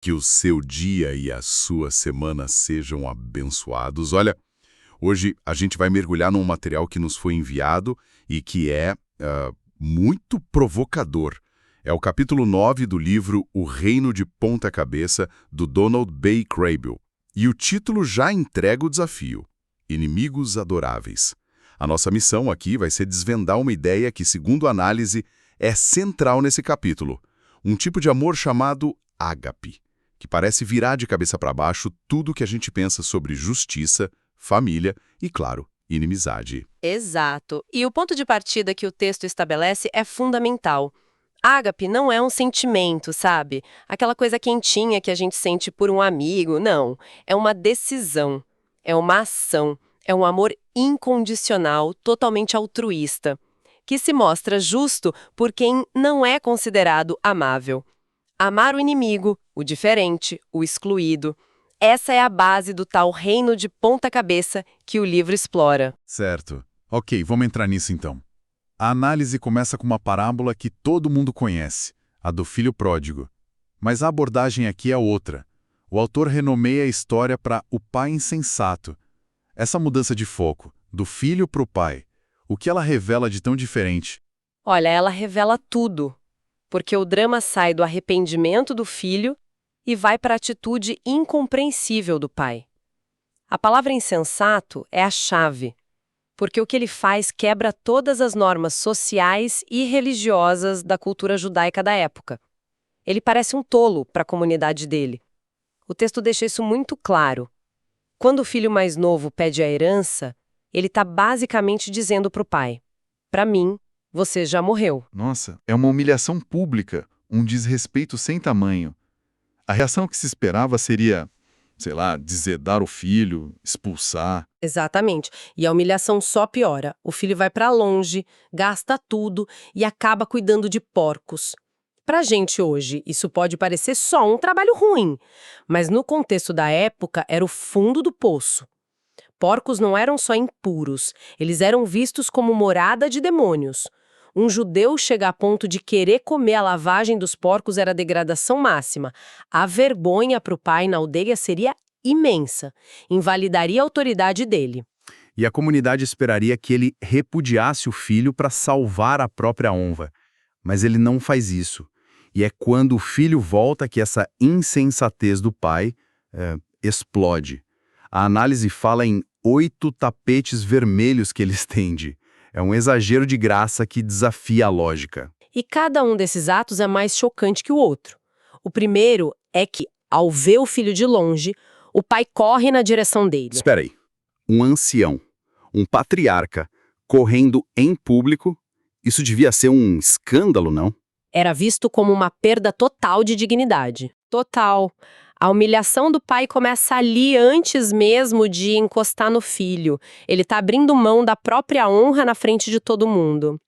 Que o seu dia e a sua semana sejam abençoados. Olha, hoje a gente vai mergulhar num material que nos foi enviado e que é muito provocador. É o capítulo 9 do livro O Reino de Ponta Cabeça, do Donald B. Kraybill. E o título já entrega o desafio: Inimigos Adoráveis. A nossa missão aqui vai ser desvendar uma ideia que, segundo a análise, é central nesse capítulo. Um tipo de amor chamado ágape, que parece virar de cabeça para baixo tudo que a gente pensa sobre justiça, família e, claro, inimizade. Exato. E o ponto de partida que o texto estabelece é fundamental. Ágape não é um sentimento, sabe? Aquela coisa quentinha que a gente sente por um amigo, não. É uma decisão, é uma ação, é um amor incondicional, totalmente altruísta, que se mostra justo por quem não é considerado amável. Amar o inimigo, o diferente, o excluído. Essa é a base do tal reino de ponta cabeça que o livro explora. Certo. Ok, vamos entrar nisso então. A análise começa com uma parábola que todo mundo conhece, a do filho pródigo. Mas a abordagem aqui é outra. O autor renomeia a história para o pai insensato. Essa mudança de foco, do filho para o pai, o que ela revela de tão diferente? Olha, ela revela tudo, porque o drama sai do arrependimento do filho e vai para a atitude incompreensível do pai. A palavra insensato é a chave, porque o que ele faz quebra todas as normas sociais e religiosas da cultura judaica da época. Ele parece um tolo para a comunidade dele. O texto deixa isso muito claro. Quando o filho mais novo pede a herança, ele está basicamente dizendo para o pai: para mim, você já morreu. Nossa, é uma humilhação pública, um desrespeito sem tamanho. A reação que se esperava seria, sei lá, deserdar o filho, expulsar. Exatamente. E a humilhação só piora. O filho vai para longe, gasta tudo e acaba cuidando de porcos. Pra gente hoje, isso pode parecer só um trabalho ruim, mas no contexto da época era o fundo do poço. Porcos não eram só impuros, eles eram vistos como morada de demônios. Um judeu chegar a ponto de querer comer a lavagem dos porcos era degradação máxima. A vergonha para o pai na aldeia seria imensa, invalidaria a autoridade dele. E a comunidade esperaria que ele repudiasse o filho para salvar a própria honra. Mas ele não faz isso. E é quando o filho volta que essa insensatez do pai explode. A análise fala em 8 tapetes vermelhos que ele estende. É um exagero de graça que desafia a lógica. E cada um desses atos é mais chocante que o outro. O primeiro é que, ao ver o filho de longe, o pai corre na direção dele. Espera aí. Um ancião, um patriarca, correndo em público, isso devia ser um escândalo, não? Era visto como uma perda total de dignidade. Total. A humilhação do pai começa ali antes mesmo de encostar no filho. Ele está abrindo mão da própria honra na frente de todo mundo.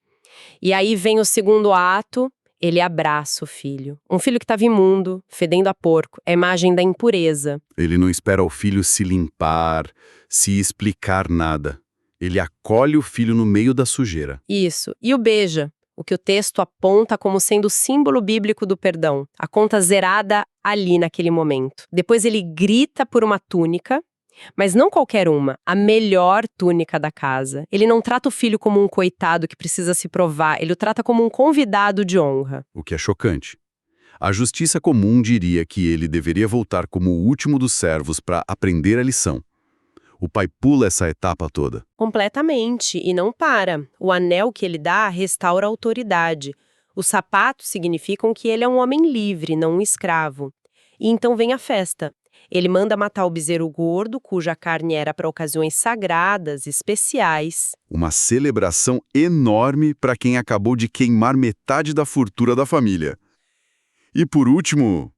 E aí vem o segundo ato, ele abraça o filho. Um filho que estava imundo, fedendo a porco, é a imagem da impureza. Ele não espera o filho se limpar, se explicar nada. Ele acolhe o filho no meio da sujeira. Isso. E o beija, o que o texto aponta como sendo o símbolo bíblico do perdão. A conta zerada ali naquele momento. Depois ele grita por uma túnica, mas não qualquer uma, a melhor túnica da casa. Ele não trata o filho como um coitado que precisa se provar, ele o trata como um convidado de honra. O que é chocante. A justiça comum diria que ele deveria voltar como o último dos servos para aprender a lição. O pai pula essa etapa toda. Completamente, e não para. O anel que ele dá restaura a autoridade. Os sapatos significam que ele é um homem livre, não um escravo. E então vem a festa. Ele manda matar o bezerro gordo, cuja carne era para ocasiões sagradas, especiais. Uma celebração enorme para quem acabou de queimar metade da fortuna da família. E por último,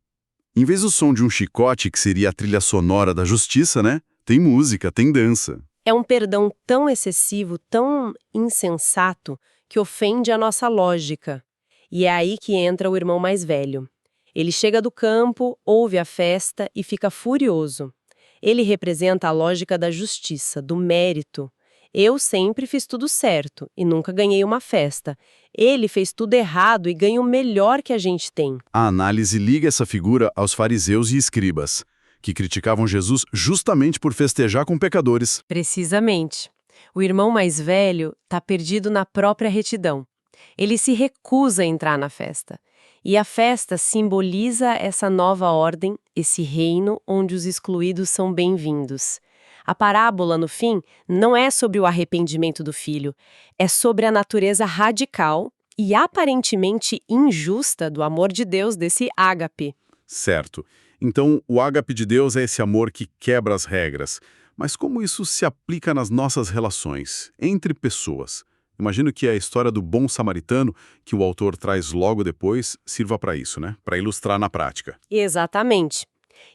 em vez do som de um chicote, que seria a trilha sonora da justiça, né? Tem música, tem dança. É um perdão tão excessivo, tão insensato, que ofende a nossa lógica. E é aí que entra o irmão mais velho. Ele chega do campo, ouve a festa e fica furioso. Ele representa a lógica da justiça, do mérito. Eu sempre fiz tudo certo e nunca ganhei uma festa. Ele fez tudo errado e ganha o melhor que a gente tem. A análise liga essa figura aos fariseus e escribas, que criticavam Jesus justamente por festejar com pecadores. Precisamente. O irmão mais velho está perdido na própria retidão. Ele se recusa a entrar na festa. E a festa simboliza essa nova ordem, esse reino onde os excluídos são bem-vindos. A parábola, no fim, não é sobre o arrependimento do filho, é sobre a natureza radical e aparentemente injusta do amor de Deus desse ágape. Certo. Então, o ágape de Deus é esse amor que quebra as regras. Mas como isso se aplica nas nossas relações, entre pessoas? Imagino que a história do bom samaritano, que o autor traz logo depois, sirva para isso, né? Para ilustrar na prática. Exatamente.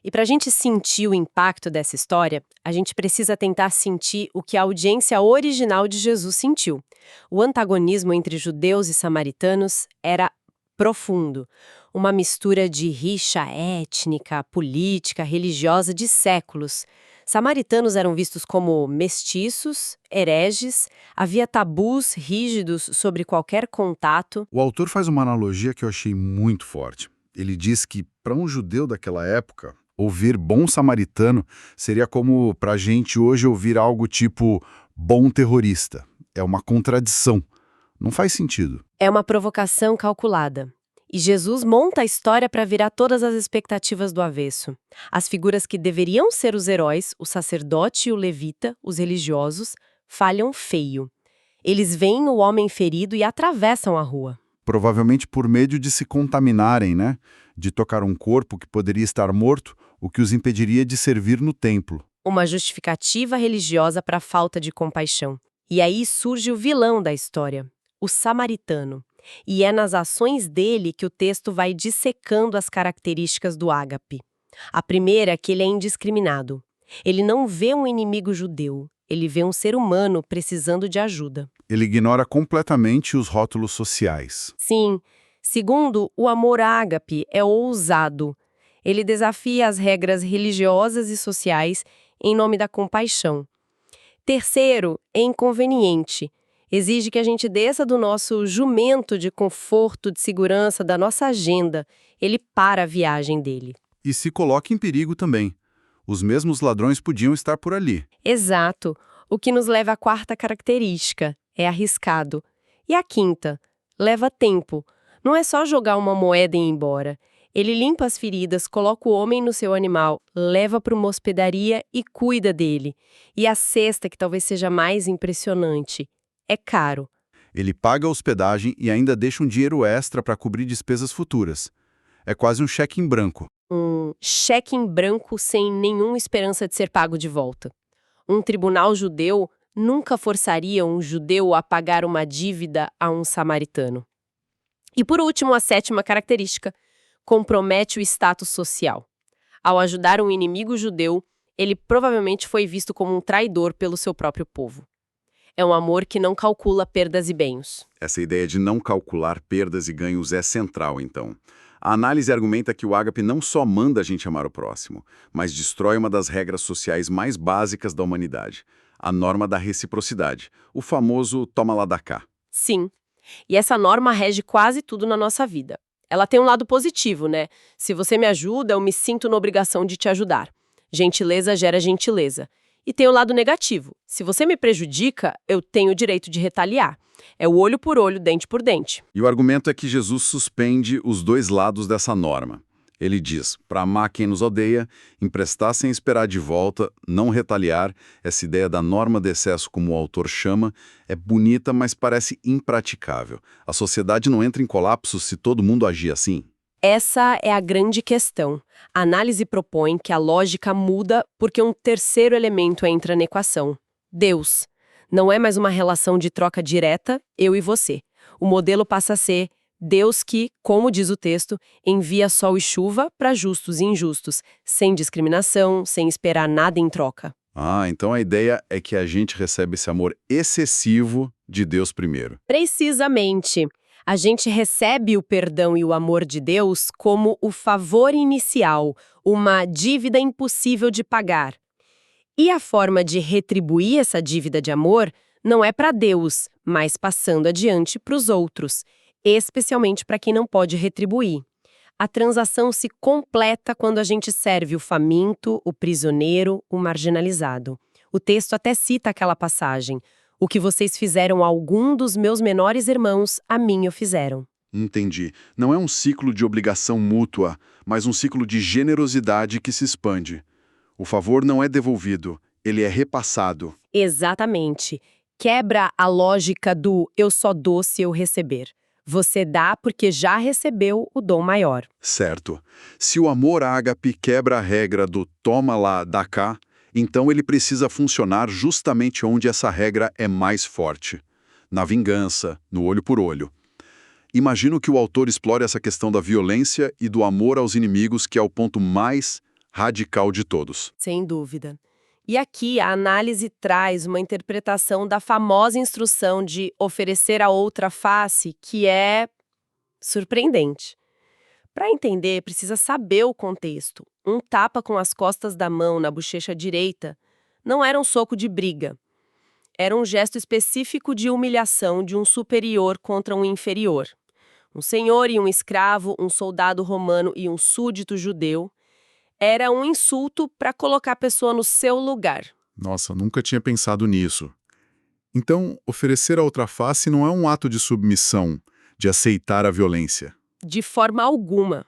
E para a gente sentir o impacto dessa história, a gente precisa tentar sentir o que a audiência original de Jesus sentiu. O antagonismo entre judeus e samaritanos era profundo. Uma mistura de rixa étnica, política, religiosa de séculos. Samaritanos eram vistos como mestiços, hereges, havia tabus rígidos sobre qualquer contato. O autor faz uma analogia que eu achei muito forte. Ele diz que, para um judeu daquela época, ouvir bom samaritano seria como, para a gente hoje, ouvir algo tipo bom terrorista. É uma contradição. Não faz sentido. É uma provocação calculada. E Jesus monta a história para virar todas as expectativas do avesso. As figuras que deveriam ser os heróis, o sacerdote e o levita, os religiosos, falham feio. Eles veem o homem ferido e atravessam a rua. Provavelmente por medo de se contaminarem, né? De tocar um corpo que poderia estar morto, o que os impediria de servir no templo. Uma justificativa religiosa para a falta de compaixão. E aí surge o vilão da história, o samaritano. E é nas ações dele que o texto vai dissecando as características do ágape. A primeira é que ele é indiscriminado. Ele não vê um inimigo judeu, ele vê um ser humano precisando de ajuda. Ele ignora completamente os rótulos sociais. Sim. Segundo, o amor ágape é ousado. Ele desafia as regras religiosas e sociais em nome da compaixão. Terceiro, é inconveniente. Exige que a gente desça do nosso jumento de conforto, de segurança, da nossa agenda. Ele para a viagem dele. E se coloca em perigo também. Os mesmos ladrões podiam estar por ali. Exato. O que nos leva à quarta característica. É arriscado. E a quinta? Leva tempo. Não é só jogar uma moeda e ir embora. Ele limpa as feridas, coloca o homem no seu animal, leva para uma hospedaria e cuida dele. E a sexta, que talvez seja mais impressionante, é caro. Ele paga a hospedagem e ainda deixa um dinheiro extra para cobrir despesas futuras. É quase um cheque em branco. Um cheque em branco sem nenhuma esperança de ser pago de volta. Um tribunal judeu nunca forçaria um judeu a pagar uma dívida a um samaritano. E por último, a sétima característica, compromete o status social. Ao ajudar um inimigo judeu, ele provavelmente foi visto como um traidor pelo seu próprio povo. É um amor que não calcula perdas e ganhos. Essa ideia de não calcular perdas e ganhos é central, então. A análise argumenta que o ágape não só manda a gente amar o próximo, mas destrói uma das regras sociais mais básicas da humanidade, a norma da reciprocidade, o famoso toma lá da cá. Sim, e essa norma rege quase tudo na nossa vida. Ela tem um lado positivo, né? Se você me ajuda, eu me sinto na obrigação de te ajudar. Gentileza gera gentileza. E tem o lado negativo. Se você me prejudica, eu tenho o direito de retaliar. É o olho por olho, dente por dente. E o argumento é que Jesus suspende os dois lados dessa norma. Ele diz, para amar quem nos odeia, emprestar sem esperar de volta, não retaliar, essa ideia da norma de excesso, como o autor chama, é bonita, mas parece impraticável. A sociedade não entra em colapso se todo mundo agir assim. Essa é a grande questão. A análise propõe que a lógica muda porque um terceiro elemento entra na equação. Deus. Não é mais uma relação de troca direta, eu e você. O modelo passa a ser Deus que, como diz o texto, envia sol e chuva para justos e injustos, sem discriminação, sem esperar nada em troca. Ah, então a ideia é que a gente recebe esse amor excessivo de Deus primeiro. Precisamente. A gente recebe o perdão e o amor de Deus como o favor inicial, uma dívida impossível de pagar. E a forma de retribuir essa dívida de amor Não é para Deus, mas passando adiante para os outros, especialmente para quem não pode retribuir. A transação se completa quando a gente serve o faminto, o prisioneiro, o marginalizado. O texto até cita aquela passagem: "O que vocês fizeram a algum dos meus menores irmãos, a mim o fizeram." Entendi. Não é um ciclo de obrigação mútua, mas um ciclo de generosidade que se expande. O favor não é devolvido, ele é repassado. Exatamente. Quebra a lógica do "eu só dou se eu receber." Você dá porque já recebeu o dom maior. Certo. Se o amor ágape quebra a regra do toma lá, dá cá, então ele precisa funcionar justamente onde essa regra é mais forte. Na vingança, no olho por olho. Imagino que o autor explore essa questão da violência e do amor aos inimigos, que é o ponto mais radical de todos. Sem dúvida. E aqui a análise traz uma interpretação da famosa instrução de oferecer a outra face, que é surpreendente. Para entender, precisa saber o contexto. Um tapa com as costas da mão na bochecha direita não era um soco de briga. Era um gesto específico de humilhação de um superior contra um inferior. Um senhor e um escravo, um soldado romano e um súdito judeu. Era um insulto para colocar a pessoa no seu lugar. Nossa, nunca tinha pensado nisso. Então, oferecer a outra face não é um ato de submissão, de aceitar a violência. De forma alguma.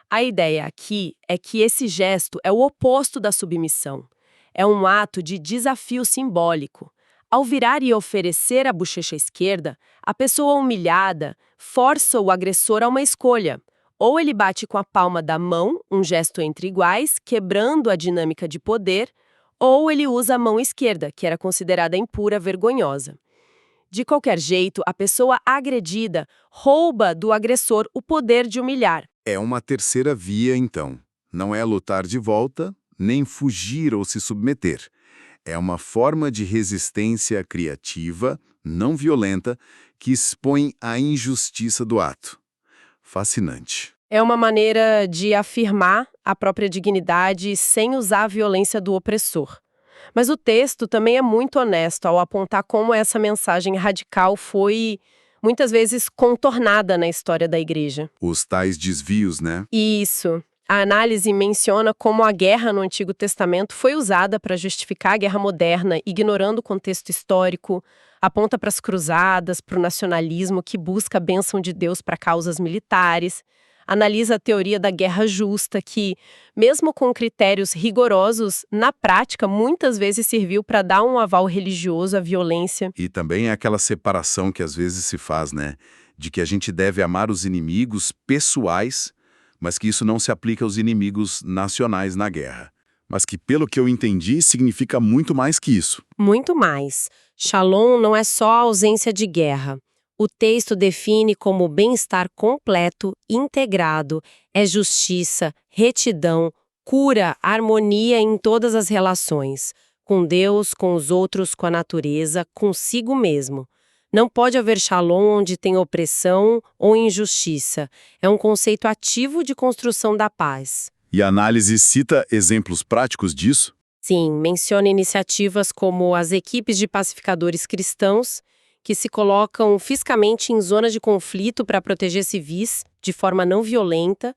A ideia aqui é que esse gesto é o oposto da submissão. É um ato de desafio simbólico. Ao virar e oferecer a bochecha esquerda, a pessoa humilhada força o agressor a uma escolha. Ou ele bate com a palma da mão, um gesto entre iguais, quebrando a dinâmica de poder, ou ele usa a mão esquerda, que era considerada impura, vergonhosa. De qualquer jeito, a pessoa agredida rouba do agressor o poder de humilhar. É uma terceira via, então. Não é lutar de volta, nem fugir ou se submeter. É uma forma de resistência criativa, não violenta, que expõe a injustiça do ato. Fascinante. É uma maneira de afirmar a própria dignidade sem usar a violência do opressor. Mas o texto também é muito honesto ao apontar como essa mensagem radical foi, muitas vezes, contornada na história da igreja. Os tais desvios, né? Isso. A análise menciona como a guerra no Antigo Testamento foi usada para justificar a guerra moderna, ignorando o contexto histórico, aponta para as cruzadas, para o nacionalismo que busca a bênção de Deus para causas militares, analisa a teoria da guerra justa que, mesmo com critérios rigorosos, na prática muitas vezes serviu para dar um aval religioso à violência. E também é aquela separação que às vezes se faz, né? De que a gente deve amar os inimigos pessoais, mas que isso não se aplica aos inimigos nacionais na guerra. Mas que, pelo que eu entendi, significa muito mais que isso. Muito mais. Shalom não é só a ausência de guerra. O texto define como bem-estar completo, integrado, é justiça, retidão, cura, harmonia em todas as relações, com Deus, com os outros, com a natureza, consigo mesmo. Não pode haver shalom onde tem opressão ou injustiça. É um conceito ativo de construção da paz. E a análise cita exemplos práticos disso? Sim, menciona iniciativas como as equipes de pacificadores cristãos, que se colocam fisicamente em zonas de conflito para proteger civis de forma não violenta,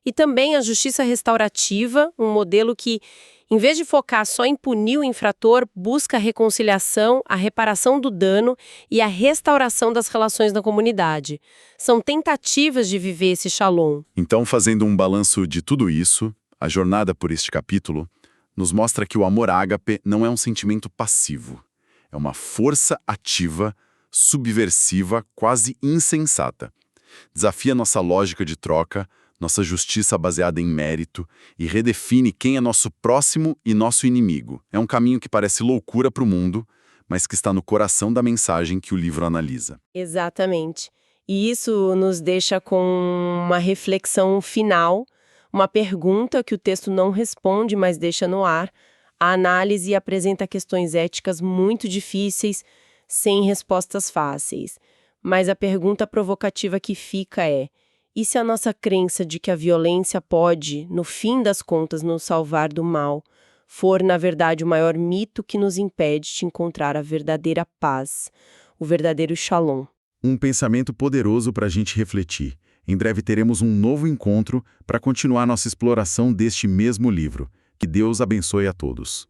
e também a justiça restaurativa, um modelo que, em vez de focar só em punir o infrator, busca a reconciliação, a reparação do dano e a restauração das relações na comunidade. São tentativas de viver esse shalom. Então, fazendo um balanço de tudo isso, a jornada por este capítulo nos mostra que o amor ágape não é um sentimento passivo. É uma força ativa, subversiva, quase insensata. Desafia nossa lógica de troca, nossa justiça baseada em mérito e redefine quem é nosso próximo e nosso inimigo. É um caminho que parece loucura para o mundo, mas que está no coração da mensagem que o livro analisa. Exatamente. E isso nos deixa com uma reflexão final, uma pergunta que o texto não responde, mas deixa no ar. A análise apresenta questões éticas muito difíceis, sem respostas fáceis. Mas a pergunta provocativa que fica é: e se a nossa crença de que a violência pode, no fim das contas, nos salvar do mal, for, na verdade, o maior mito que nos impede de encontrar a verdadeira paz, o verdadeiro shalom. Um pensamento poderoso para a gente refletir. Em breve teremos um novo encontro para continuar nossa exploração deste mesmo livro. Que Deus abençoe a todos.